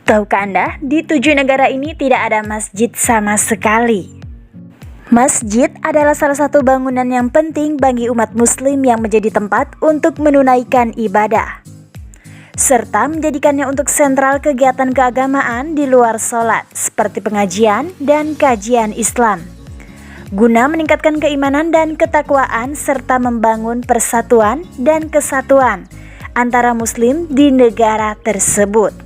Tahukah Anda, di 7 negara ini tidak ada masjid sama sekali. Masjid adalah salah satu bangunan yang penting bagi umat muslim yang menjadi tempat untuk menunaikan ibadah, serta menjadikannya untuk sentral kegiatan keagamaan di luar sholat, seperti pengajian dan kajian Islam, guna meningkatkan keimanan dan ketakwaan serta membangun persatuan dan kesatuan antara muslim di negara tersebut.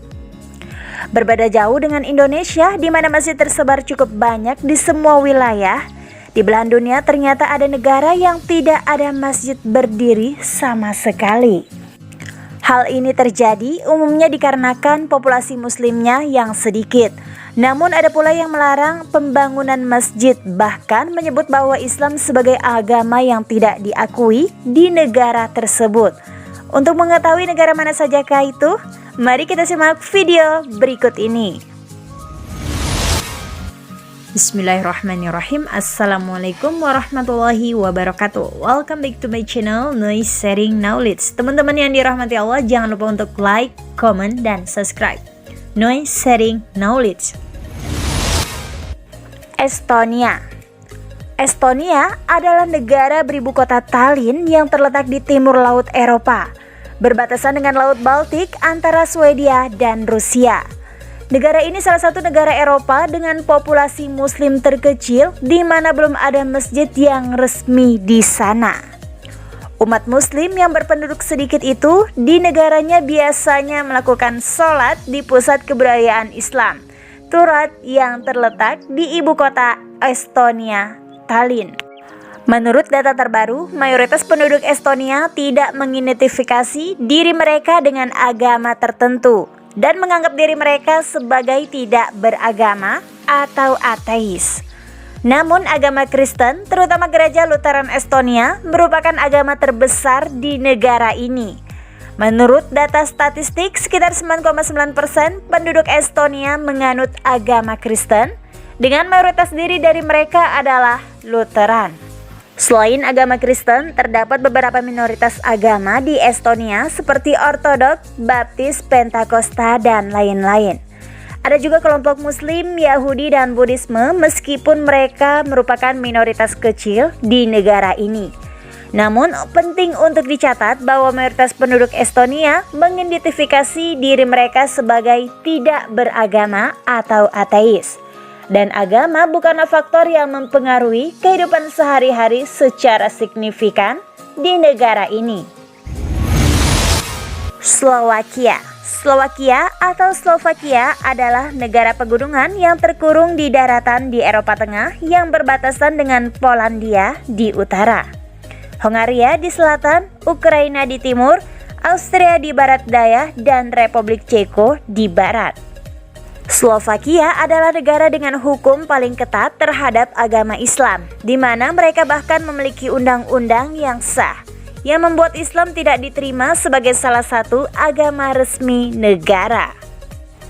Berbeda jauh dengan Indonesia, di mana masjid tersebar cukup banyak di semua wilayah, di belahan dunia ternyata ada negara yang tidak ada masjid berdiri sama sekali. Hal ini terjadi umumnya dikarenakan populasi muslimnya yang sedikit. Namun ada pula yang melarang pembangunan masjid, bahkan menyebut bahwa Islam sebagai agama yang tidak diakui di negara tersebut. Untuk mengetahui negara mana sajakah itu, mari kita simak video berikut ini. Bismillahirrahmanirrahim. Assalamualaikum warahmatullahi wabarakatuh. Welcome back to my channel Noise Sharing Knowledge. Teman-teman yang dirahmati Allah, jangan lupa untuk like, comment, dan subscribe Noise Sharing Knowledge. Estonia. Estonia adalah negara beribu kota Tallinn yang terletak di timur laut Eropa, berbatasan dengan Laut Baltik antara Swedia dan Rusia. Negara ini salah satu negara Eropa dengan populasi muslim terkecil, di mana belum ada masjid yang resmi di sana. Umat muslim yang berpenduduk sedikit itu di negaranya biasanya melakukan sholat di pusat kebudayaan Islam, Turad, yang terletak di ibu kota Estonia, Tallinn. Menurut data terbaru, mayoritas penduduk Estonia tidak mengidentifikasi diri mereka dengan agama tertentu dan menganggap diri mereka sebagai tidak beragama atau ateis. Namun agama Kristen, terutama gereja Lutheran Estonia, merupakan agama terbesar di negara ini. Menurut data statistik, sekitar 9,9% penduduk Estonia menganut agama Kristen, dengan mayoritas diri dari mereka adalah Lutheran. Selain agama Kristen, terdapat beberapa minoritas agama di Estonia seperti Ortodoks, Baptis, Pentakosta, dan lain-lain. Ada juga kelompok Muslim, Yahudi, dan Buddhisme, meskipun mereka merupakan minoritas kecil di negara ini. Namun penting untuk dicatat bahwa mayoritas penduduk Estonia mengidentifikasi diri mereka sebagai tidak beragama atau ateis. Dan agama bukanlah faktor yang mempengaruhi kehidupan sehari-hari secara signifikan di negara ini. Slovakia. Slovakia atau Slovakia adalah negara pegunungan yang terkurung di daratan di Eropa Tengah yang berbatasan dengan Polandia di utara, Hongaria di selatan, Ukraina di timur, Austria di barat daya, dan Republik Ceko di barat. Slovakia adalah negara dengan hukum paling ketat terhadap agama Islam, di mana mereka bahkan memiliki undang-undang yang sah, yang membuat Islam tidak diterima sebagai salah satu agama resmi negara.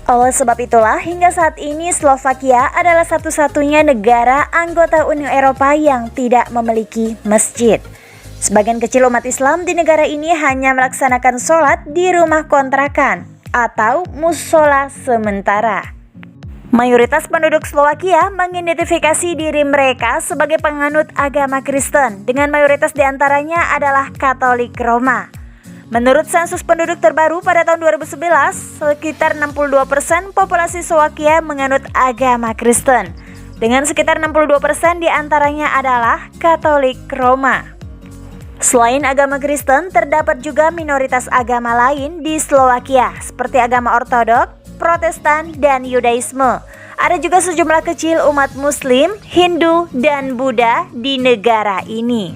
Oleh sebab itulah, hingga saat ini Slovakia adalah satu-satunya negara anggota Uni Eropa yang tidak memiliki masjid. Sebagian kecil umat Islam di negara ini hanya melaksanakan sholat di rumah kontrakan atau musola sementara. Mayoritas penduduk Slovakia mengidentifikasi diri mereka sebagai penganut agama Kristen, dengan mayoritas diantaranya adalah Katolik Roma. Menurut sensus penduduk terbaru pada tahun 2011, sekitar 62% populasi Slovakia menganut agama Kristen, dengan sekitar 62% diantaranya adalah Katolik Roma. Selain agama Kristen, terdapat juga minoritas agama lain di Slovakia, seperti agama Ortodoks, Protestan, dan Yudaisme. Ada juga sejumlah kecil umat Muslim, Hindu, dan Buddha di negara ini.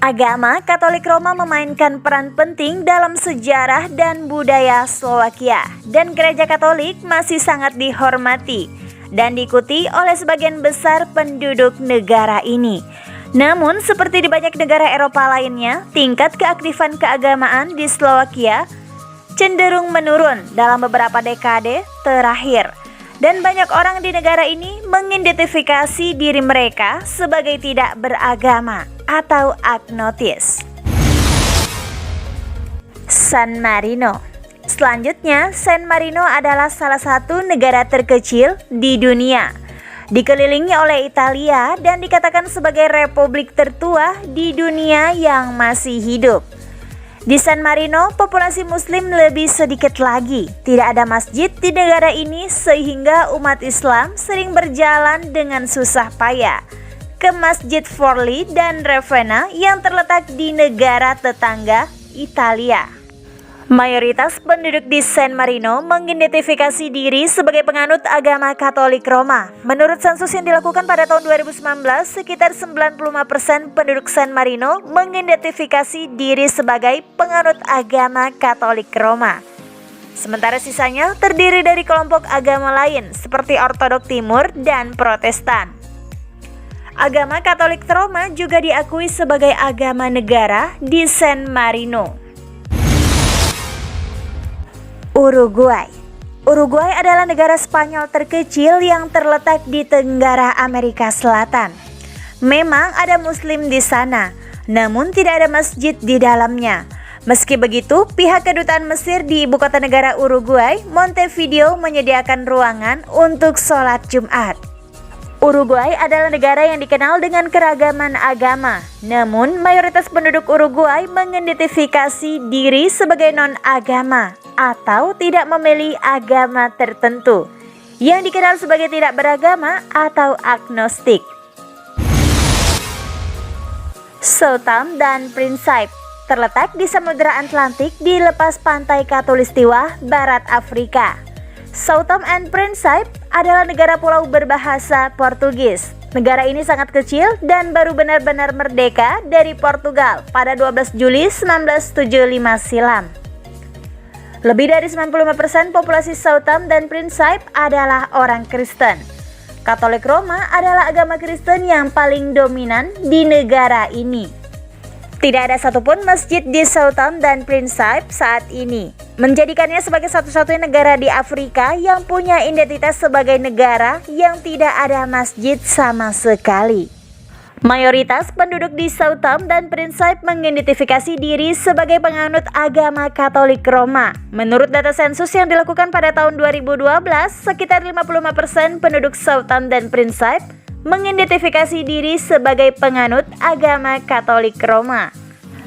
Agama Katolik Roma memainkan peran penting dalam sejarah dan budaya Slovakia, dan gereja Katolik masih sangat dihormati dan diikuti oleh sebagian besar penduduk negara ini. Namun, seperti di banyak negara Eropa lainnya, tingkat keaktifan keagamaan di Slovakia cenderung menurun dalam beberapa dekade terakhir. Dan banyak orang di negara ini mengidentifikasi diri mereka sebagai tidak beragama atau agnotis. San Marino. Selanjutnya, San Marino adalah salah satu negara terkecil di dunia. Dikelilingi oleh Italia dan dikatakan sebagai republik tertua di dunia yang masih hidup. Di San Marino, populasi muslim lebih sedikit lagi. Tidak ada masjid di negara ini sehingga umat Islam sering berjalan dengan susah payah ke Masjid Forlì dan Ravenna yang terletak di negara tetangga Italia. Mayoritas penduduk di San Marino mengidentifikasi diri sebagai penganut agama Katolik Roma. Menurut sensus yang dilakukan pada tahun 2019, sekitar 95% penduduk San Marino mengidentifikasi diri sebagai penganut agama Katolik Roma. Sementara sisanya terdiri dari kelompok agama lain seperti Ortodok Timur dan Protestan. Agama Katolik Roma juga diakui sebagai agama negara di San Marino. Uruguay adalah negara Spanyol terkecil yang terletak di Tenggara Amerika Selatan. Memang ada muslim di sana, namun tidak ada masjid di dalamnya. Meski begitu, pihak kedutaan Mesir di ibu kota negara Uruguay, Montevideo, menyediakan ruangan untuk sholat Jumat. Uruguay adalah negara yang dikenal dengan keragaman agama. Namun, mayoritas penduduk Uruguay mengidentifikasi diri sebagai non-agama atau tidak memilih agama tertentu, yang dikenal sebagai tidak beragama atau agnostik. Southampton dan Principe terletak di Samudra Atlantik di lepas pantai Khatulistiwa, Barat Afrika. Southampton and Principe adalah negara pulau berbahasa Portugis. Negara ini sangat kecil dan baru benar-benar merdeka dari Portugal pada 12 Juli 1975 silam. Lebih dari 95% populasi Southampton dan Principe adalah orang Kristen. Katolik Roma adalah agama Kristen yang paling dominan di negara ini. Tidak ada satupun masjid di Southampton dan Principe saat ini, menjadikannya sebagai satu-satunya negara di Afrika yang punya identitas sebagai negara yang tidak ada masjid sama sekali. Mayoritas penduduk di Southampton dan Principe mengidentifikasi diri sebagai penganut agama Katolik Roma. Menurut data sensus yang dilakukan pada tahun 2012, sekitar 55% penduduk Southampton dan Principe mengidentifikasi diri sebagai penganut agama Katolik Roma.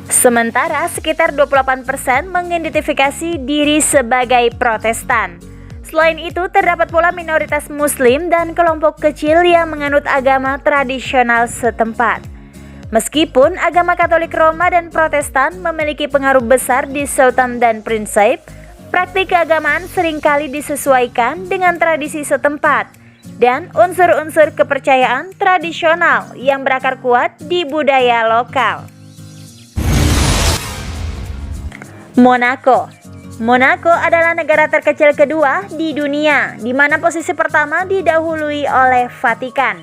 Sementara sekitar 28% mengidentifikasi diri sebagai Protestan. Selain itu, terdapat pula minoritas Muslim dan kelompok kecil yang menganut agama tradisional setempat. Meskipun agama Katolik Roma dan Protestan memiliki pengaruh besar di Southampton dan Principe, praktik keagamaan seringkali disesuaikan dengan tradisi setempat dan unsur-unsur kepercayaan tradisional yang berakar kuat di budaya lokal. Monaco adalah negara terkecil kedua di dunia, di mana posisi pertama didahului oleh Vatikan.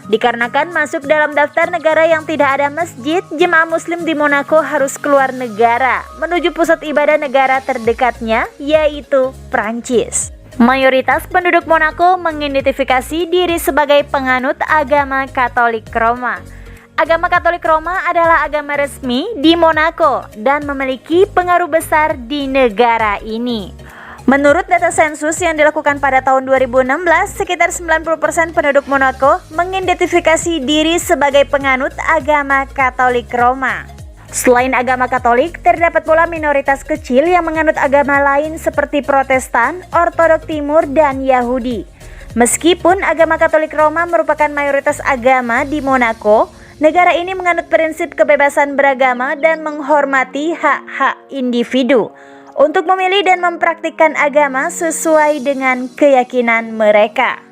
Dikarenakan masuk dalam daftar negara yang tidak ada masjid, jemaah muslim di Monaco harus keluar negara menuju pusat ibadah negara terdekatnya, yaitu Prancis. Mayoritas penduduk Monaco mengidentifikasi diri sebagai penganut agama Katolik Roma. Agama Katolik Roma adalah agama resmi di Monaco dan memiliki pengaruh besar di negara ini. Menurut data sensus yang dilakukan pada tahun 2016, sekitar 90% penduduk Monaco mengidentifikasi diri sebagai penganut agama Katolik Roma. Selain agama Katolik, terdapat pula minoritas kecil yang menganut agama lain seperti Protestan, Ortodok Timur, dan Yahudi. Meskipun agama Katolik Roma merupakan mayoritas agama di Monaco, negara ini menganut prinsip kebebasan beragama dan menghormati hak-hak individu untuk memilih dan mempraktikkan agama sesuai dengan keyakinan mereka.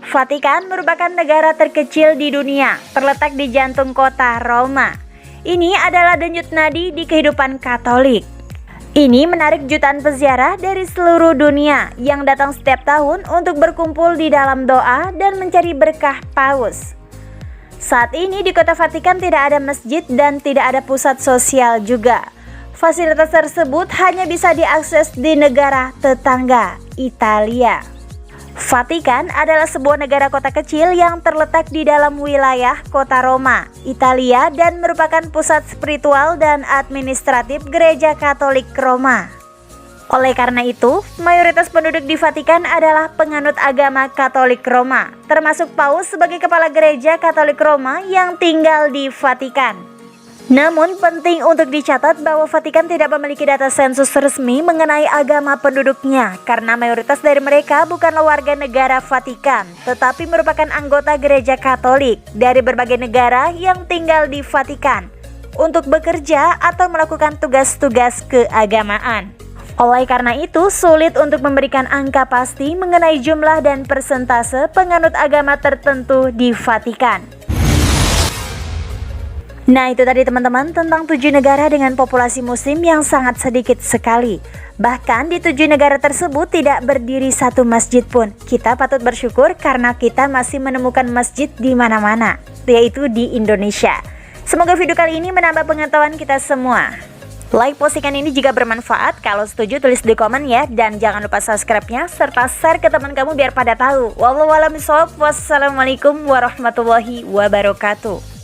Vatikan merupakan negara terkecil di dunia, terletak di jantung kota Roma. Ini adalah denyut nadi di kehidupan Katolik. Ini menarik jutaan peziarah dari seluruh dunia yang datang setiap tahun untuk berkumpul di dalam doa dan mencari berkah Paus. Saat ini di kota Vatikan tidak ada masjid dan tidak ada pusat sosial juga. Fasilitas tersebut hanya bisa diakses di negara tetangga, Italia. Vatikan adalah sebuah negara kota kecil yang terletak di dalam wilayah kota Roma, Italia, dan merupakan pusat spiritual dan administratif Gereja Katolik Roma. Oleh karena itu, mayoritas penduduk di Vatikan adalah penganut agama Katolik Roma, termasuk Paus sebagai kepala Gereja Katolik Roma yang tinggal di Vatikan. Namun penting untuk dicatat bahwa Vatikan tidak memiliki data sensus resmi mengenai agama penduduknya karena mayoritas dari mereka bukanlah warga negara Vatikan, tetapi merupakan anggota Gereja Katolik dari berbagai negara yang tinggal di Vatikan untuk bekerja atau melakukan tugas-tugas keagamaan. Oleh karena itu, sulit untuk memberikan angka pasti mengenai jumlah dan persentase penganut agama tertentu di Vatikan. Nah, itu tadi teman-teman tentang 7 negara dengan populasi muslim yang sangat sedikit sekali. Bahkan di 7 negara tersebut tidak berdiri satu masjid pun. Kita patut bersyukur karena kita masih menemukan masjid di mana-mana, yaitu di Indonesia. Semoga video kali ini menambah pengetahuan kita semua. Like postingan ini jika bermanfaat, kalau setuju tulis di komen ya. Dan jangan lupa subscribe-nya serta share ke teman kamu biar pada tahu. Wallahu a'lam bishawab. Wassalamualaikum warahmatullahi wabarakatuh.